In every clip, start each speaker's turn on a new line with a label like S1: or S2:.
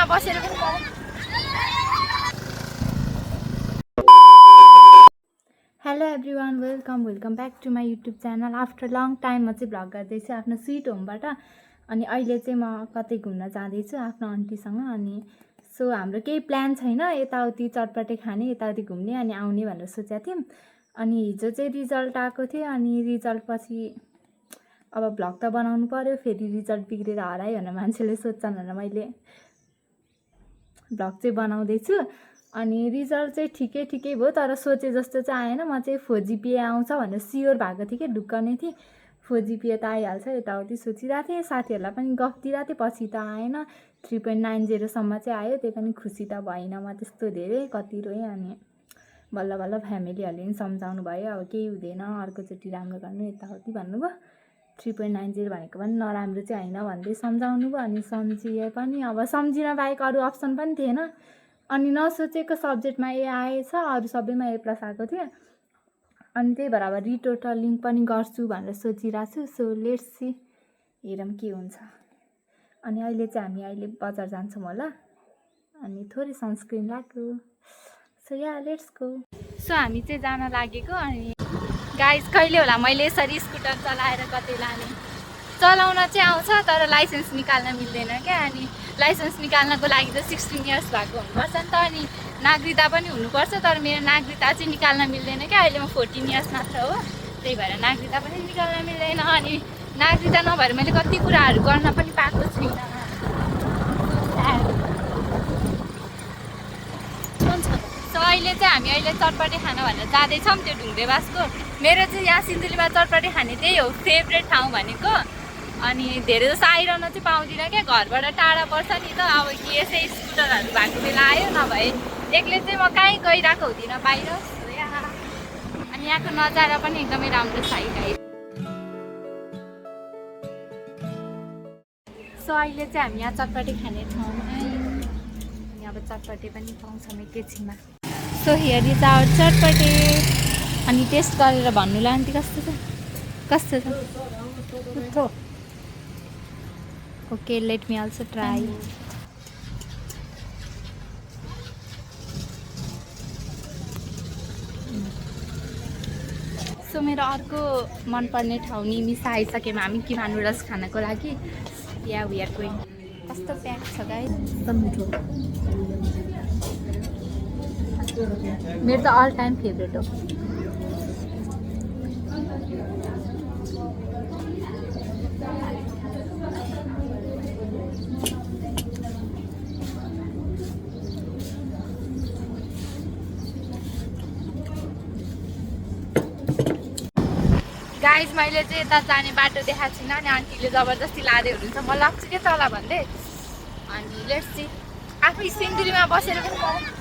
S1: सिन्धुलीमा बसेर पनि hello everyone welcome back to my YouTube channel. After long time म चाहिँ भ्लग गर्दैछु आफ्नो स्विट होमबाट। अनि अहिले चाहिँ म कतै घुम्न जाँदैछु आफ्नो आन्टीसँग। अनि सो हाम्रो केही प्लान छैन, यताउति चटपटे खाने, यताउति घुम्ने अनि आउने भनेर सोचेको थियौँ। अनि हिजो चाहिँ रिजल्ट आएको थियो, अनि रिजल्ट पछि अब भ्लग त बनाउनु पर्यो, फेरि रिजल्ट बिग्रेर हरायो भनेर मान्छेले सोध्छन् भनेर मैले भ्लग चाहिँ बनाउँदैछु। अनि रिजल्ट चाहिँ ठिकै भयो, तर सोचे जस्तो चाहिँ आएन। म चाहिँ 4 GPA आउँछ भनेर स्योर भएको थिएँ कि ढुक्क नै थिएँ। 4 GPA त आइहाल्छ यताउति सोचिरहेको थिएँ, साथीहरूलाई पनि गफ दिइरहेको थिएँ। पछि त आएन, 3.90 सम्म चाहिँ आयो। त्यही पनि खुसी त भइनँ म त्यस्तो धेरै, कति रोएँ। अनि बल्ल बल्ल फ्यामिलीहरूले पनि सम्झाउनु भयो, अब केही हुँदैन, अर्कोचोटि राम्रो गर्नु यताउति भन्नुभयो। 3.90 भनेको पनि नराम्रो चाहिँ होइन भन्दै सम्झाउनु भयो। अनि सम्झिए पनि अब सम्झिन बाहेक अरू अप्सन पनि थिएन। अनि नसोचेको सब्जेक्टमा ए आएछ, अरू सबैमा A+ आएको थियो। अनि त्यही भएर अब रिटोटलिङ पनि गर्छु भनेर सोचिरहेको छु। सो लेट्स सी, हेरौँ के हुन्छ। अनि अहिले चाहिँ हामी बजार जान्छौँ होला, अनि थोरै सनस्क्रिन लाग्यो। So yeah let's go. So हामी चाहिँ जान लागेको। अनि गाइस कहिले होला मैले यसरी स्कुटर चलाएर कतै लाने। चलाउन चाहिँ आउँछ तर लाइसेन्स निकाल्न मिल्दैन क्या। अनि लाइसेन्स निकाल्नको लागि त 16 इयर्स भएको हुनुपर्छ नि त, अनि नागरिकता पनि हुनुपर्छ। तर मेरो नागरिकता चाहिँ निकाल्न मिल्दैन क्या, अहिले म 14 इयर्स मात्र हो, त्यही भएर नागरिकता पनि निकाल्न मिल्दैन। अनि नागरिकता नभएर मैले कति कुराहरू गर्न पनि पाएको छुइनँ। सो अहिले चाहिँ हामी चटपटे खाना भनेर जाँदैछौँ त्यो ढुङ्ग्रेबासको। मेरो चाहिँ यहाँ सिन्धुलीमा चटपटे खाने त्यही हो फेभरेट ठाउँ भनेको। अनि धेरै जस्तो आइरहन चाहिँ पाउँदिनँ क्या, घरबाट टाढा पर्छ नि त। अब कि यसै स्कुटरहरू भएको बेला आयो, नभए एक्लै चाहिँ म कहीँ गइरहेको हुँदिनँ बाहिर। अनि यहाँको नजारा पनि एकदमै राम्रो छ गाइस। सो अहिले चाहिँ हामी यहाँ चटपटे खाने ठाउँमा आयौँ। अनि अब चटपटे पनि पाउँछौँ एकैछिनमा। So here is our chatpate. अनि टेस्ट गरेर भन्नुला आन्टी कस्तो छ, कस्तो छ? Okay, let me also try. So मेरो अर्को मनपर्ने ठाउँ निमिसा आइसक्यौँ हामी किमा नुडल्स खानको लागि। या वी आर गोइङ। कस्तो प्याक छ गाइस, एकदम मिठो। मेरो त अल टाइम फेभरेट हो। गाइस मैले चाहिँ यता जाने बाटो देखाएको छुइनँ, अनि आन्टीले जबरजस्ती लाँदै हुनुहुन्छ। म लाग्छु के तल भन्दै। अनि लेट्स सी, आफै सिन्धुलीमा बसेर पनि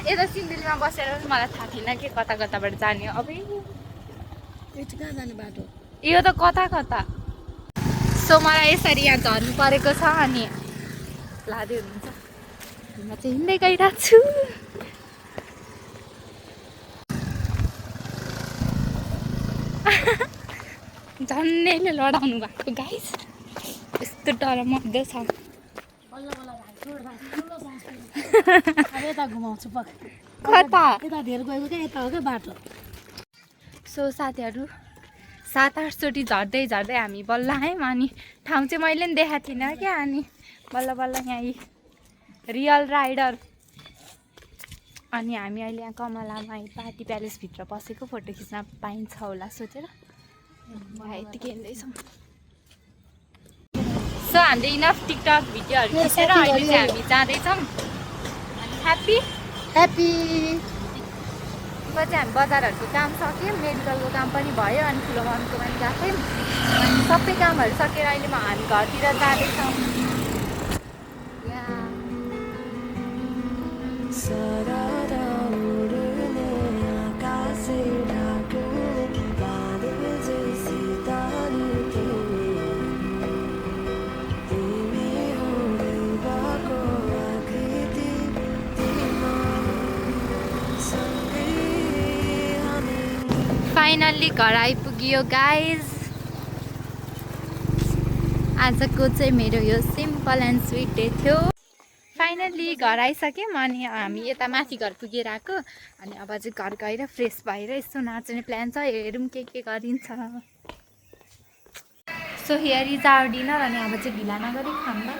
S1: यता सिन्धुलीमा बसेर पनि मलाई थाहा थिएन कि कता कताबाट जाने हो। अब
S2: कहाँ जाने बाटो
S1: यो त कता। सो मलाई यसरी यहाँ झर्नु परेको छ, अनि लाँदै हुनुहुन्छ। म चाहिँ हिँड्दै गइरहेको छु। झन्डैले लडाउनु भएको गाइस, यस्तो डरमग्दो छ।
S2: यता घुमाउँछु
S1: कता
S2: यता धेर गएको क्या, यता हो क्या बाटो।
S1: सो साथीहरू 7-8 चोटि झर्दै हामी बल्ल आयौँ। अनि ठाउँ चाहिँ मैले पनि देखाएको थिइनँ क्या। अनि बल्ल यहाँ रियल राइडर। अनि हामी अहिले यहाँ कमलामा पार्टी प्यालेसभित्र पसेको, फोटो खिच्न पाइन्छ होला सोचेर यतिकै हिँड्दैछौँ। सो हामीले इनफ टिकटक भिडियोहरू खिचेर अहिले चाहिँ हामी जाँदैछौँ। अनि ह्याप्पी चाहिँ हामी बजारहरूको काम सक्यौँ, मेडिकलको काम पनि भयो, अनि ठुलो मम्मीको पनि गएको थियौँ। अनि सबै कामहरू सकेर अहिले हामी घरतिर जाँदैछौँ। फाइनल्ली घर आइपुग्यो गाइज। आजको चाहिँ मेरो यो सिम्पल एन्ड स्विट डे थियो। फाइनल्ली घर आइसक्यौँ अनि हामी यता माथि घर पुगेर आएको। अनि अब चाहिँ घर गएर फ्रेस भएर यस्तो नाच्ने प्लान छ, हेरौँ के गरिन्छ। So here is our dinner. अनि अब चाहिँ ढिला नगरी खाँदा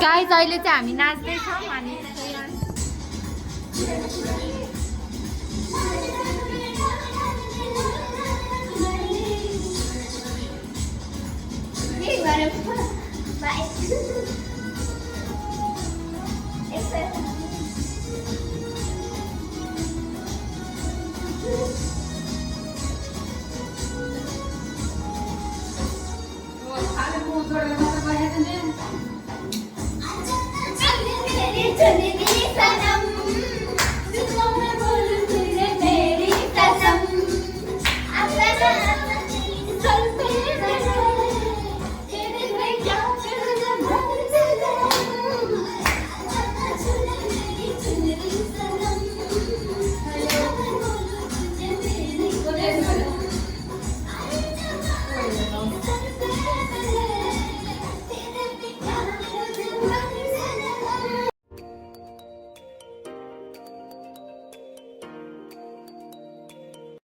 S1: गाइज अहिले चाहिँ हामी नाच्दैछौँ। अनि